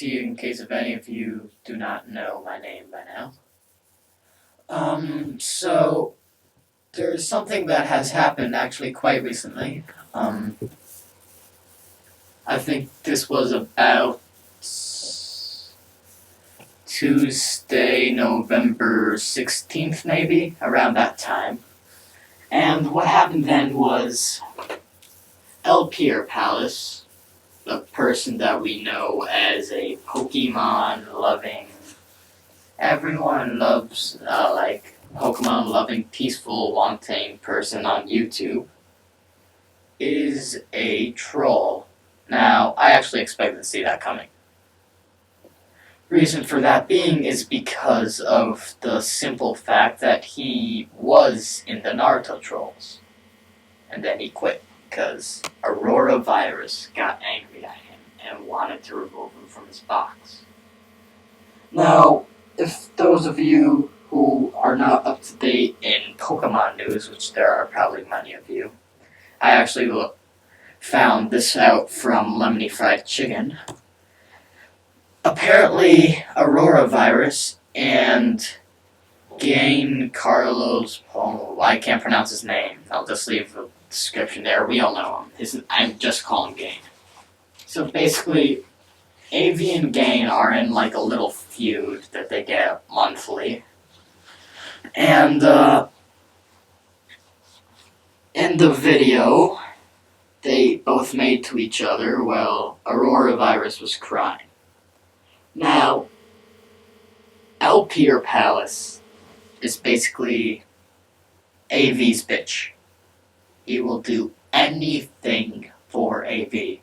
to you in case if any of you do not know my name by now. So there's something that has happened actually quite recently. I think this was about Tuesday, November 16th, maybe, around that time. And what happened then was Lperpalace, the person that we know as a Pokemon-loving, everyone loves, Pokemon-loving, peaceful, wanting person on YouTube, is a troll. Now, I actually expected to see that coming. Reason for that being is because of the simple fact that he was in the Naruto trolls. And then he quit because Aurora Virus got angry at him and wanted to remove him from his box. Now, if those of you who are not up to date in Pokemon news, which there are probably many of you, I actually found this out from Lemonyfriedchicken. Apparently, Aurora Virus and Carlos, I can't pronounce his name. I'll just leave a description there. We all know him. I'm just calling him Gain. So basically, AV and Gain are in like a little feud that they get monthly. And in the video they both made to each other while Aurora Virus was crying. Now, Lperpalace is basically AV's bitch. He will do anything for AV.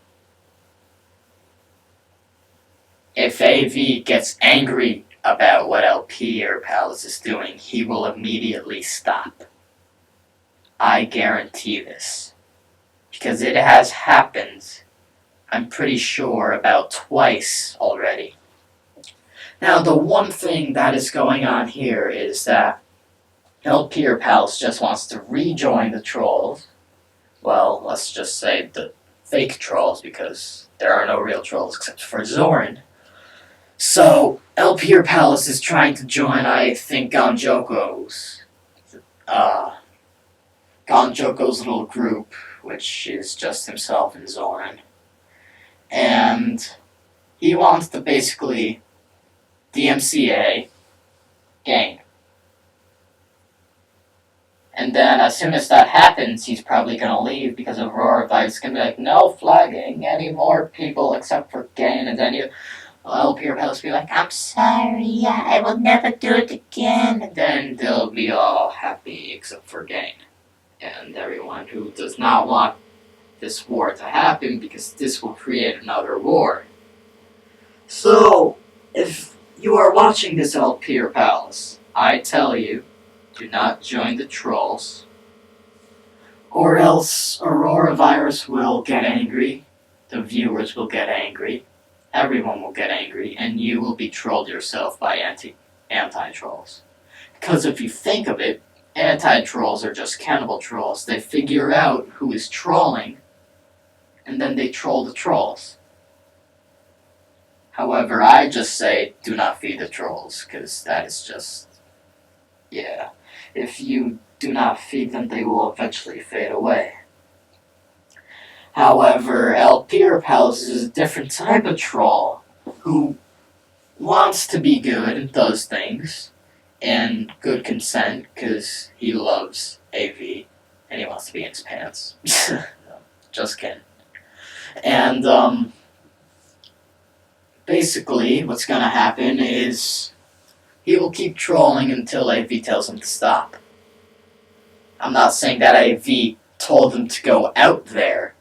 If AV gets angry about what Lperpalace is doing, he will immediately stop. I guarantee this. Because it has happened, I'm pretty sure, about twice already. Now, the one thing that is going on here is that Lperpalace just wants to rejoin the trolls. Well, let's just say the fake trolls, because there are no real trolls except for Zoran. So, Lperpalace is trying to join, I think, Gonjoco's little group, which is just himself and Zoran. And he wants to basically DMCA Gain. And then as soon as that happens, he's probably going to leave because Aurora Virus is going to be like, no flagging any more people except for Gain. And then Lperpalace will be like, I'm sorry, I will never do it again. And then they'll be all happy except for Gain. And everyone who does not want this war to happen, because this will create another war. So, if you are watching this Lperpalace, I tell you, do not join the trolls, or else Aurora Virus will get angry, the viewers will get angry, everyone will get angry, and you will be trolled yourself by anti-trolls. Because if you think of it, anti-trolls are just cannibal trolls. They figure out who is trolling, and then they troll the trolls. However, I just say, do not feed the trolls, because that is just, yeah. If you do not feed them, they will eventually fade away. However, Lperpalace is a different type of troll, who wants to be good and does things, and good consent, because he loves AV, and he wants to be in his pants. Just kidding. And, basically, what's gonna happen is he will keep trolling until AV tells him to stop. I'm not saying that AV told him to go out there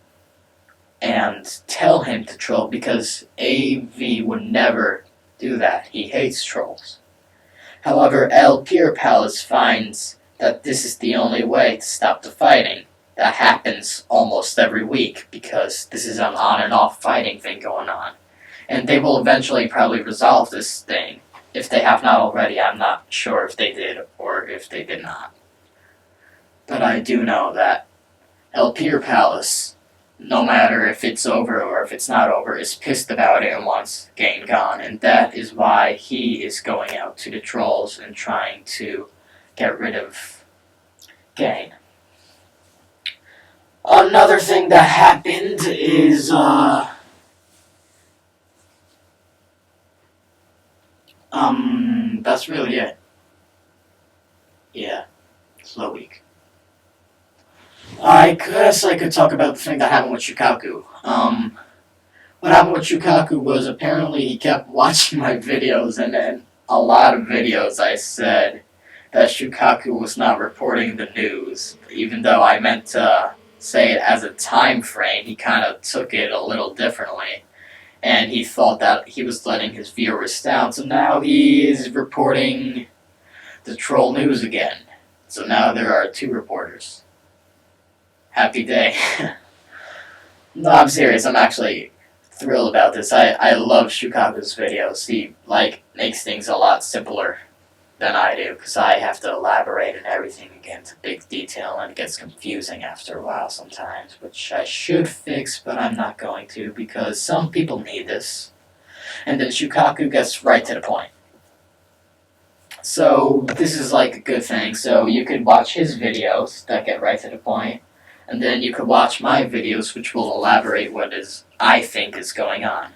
and tell him to troll, because AV would never do that. He hates trolls. However, Lperpalace finds that this is the only way to stop the fighting. That happens almost every week, because this is an on and off fighting thing going on. And they will eventually probably resolve this thing. If they have not already, I'm not sure if they did or if they did not. But I do know that Lperpalace no matter if it's over or if it's not over, is pissed about it and wants Gain gone, and that is why he is going out to the trolls and trying to get rid of Gain. Another thing that happened is, that's really it. Yeah, slow week. I guess I could talk about the thing that happened with Shukaku. What happened with Shukaku was apparently he kept watching my videos, and in a lot of videos I said that Shukaku was not reporting the news. Even though I meant to say it as a time frame, he kind of took it a little differently. And he thought that he was letting his viewers down, so now he is reporting the troll news again. So now there are 2 reporters. Happy day. No, I'm serious, I'm actually thrilled about this. I love Shukaku's videos. He, makes things a lot simpler than I do, because I have to elaborate and everything again to big detail, and it gets confusing after a while sometimes, which I should fix, but I'm not going to, because some people need this. And then Shukaku gets right to the point. So, this is a good thing. So, you could watch his videos that get right to the point, and then you could watch my videos, which will elaborate what I think is going on.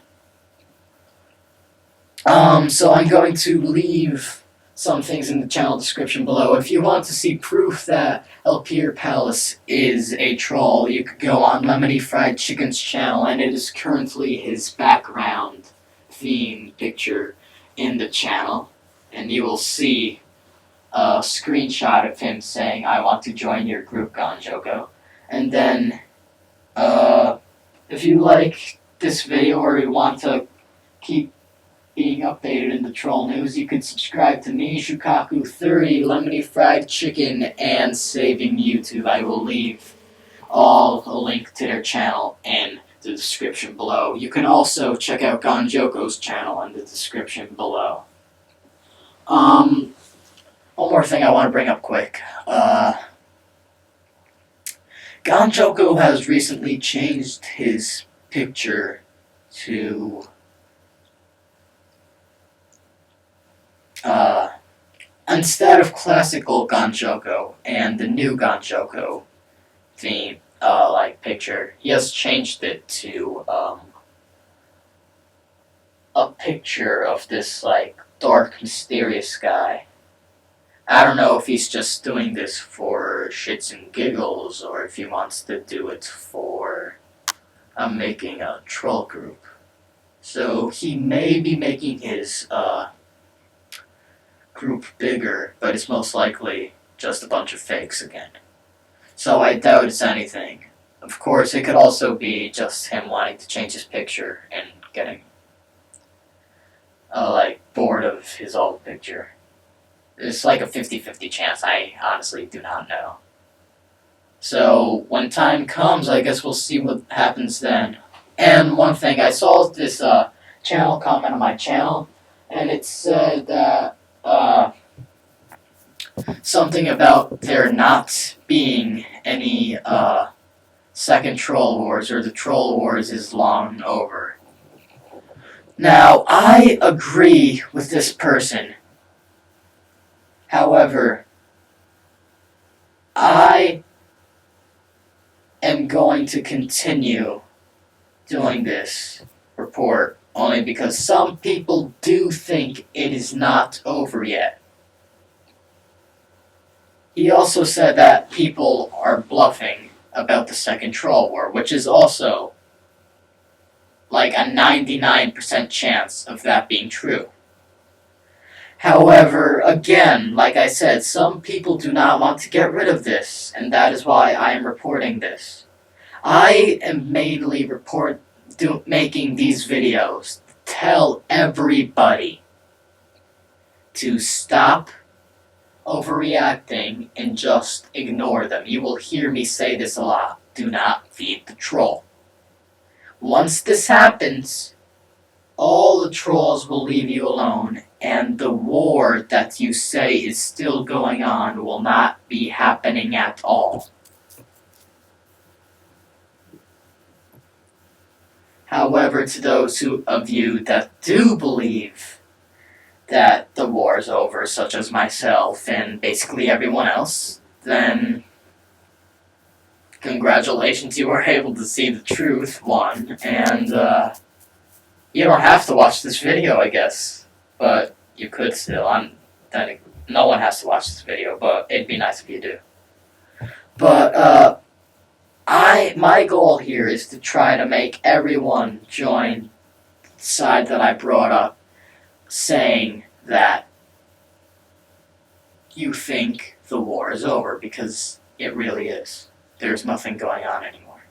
So I'm going to leave some things in the channel description below. If you want to see proof that Lperpalace is a troll, you could go on Lemonyfriedchicken's channel, and it is currently his background theme picture in the channel. And you will see a screenshot of him saying, "I want to join your group, Gonjoco." And then, if you like this video or you want to keep being updated in the troll news, you can subscribe to me, Shukaku30, Lemonyfriedchicken, and Saving YouTube. I will leave a link to their channel in the description below. You can also check out Gonjoco's channel in the description below. One more thing I want to bring up quick. Gonjoco has recently changed his picture to instead of classical Gonjoco and the new Gonjoco theme, picture, he has changed it to a picture of this dark, mysterious guy. I don't know if he's just doing this for shits and giggles, or if he wants to do it for making a troll group. So he may be making his group bigger, but it's most likely just a bunch of fakes again. So I doubt it's anything. Of course, it could also be just him wanting to change his picture and getting bored of his old picture. It's like a 50-50 chance. I honestly do not know. So when time comes, I guess we'll see what happens then. And one thing, I saw this channel comment on my channel, and it said that something about there not being any second Troll Wars, or the Troll Wars is long over. Now, I agree with this person. However, I am going to continue doing this report only because some people do think it is not over yet. He also said that people are bluffing about the second Troll War, which is also like a 99% chance of that being true. However, again, like I said, some people do not want to get rid of this, and that is why I am reporting this. I am mainly making these videos to tell everybody to stop overreacting and just ignore them. You will hear me say this a lot. Do not feed the troll. Once this happens, all the trolls will leave you alone, and the war that you say is still going on will not be happening at all. However, to those of you that do believe that the war is over, such as myself and basically everyone else, then congratulations, you were able to see the truth, one, and you don't have to watch this video, I guess, but you could still. No one has to watch this video, but it'd be nice if you do. But my goal here is to try to make everyone join the side that I brought up, saying that you think the war is over, because it really is. There's nothing going on anymore.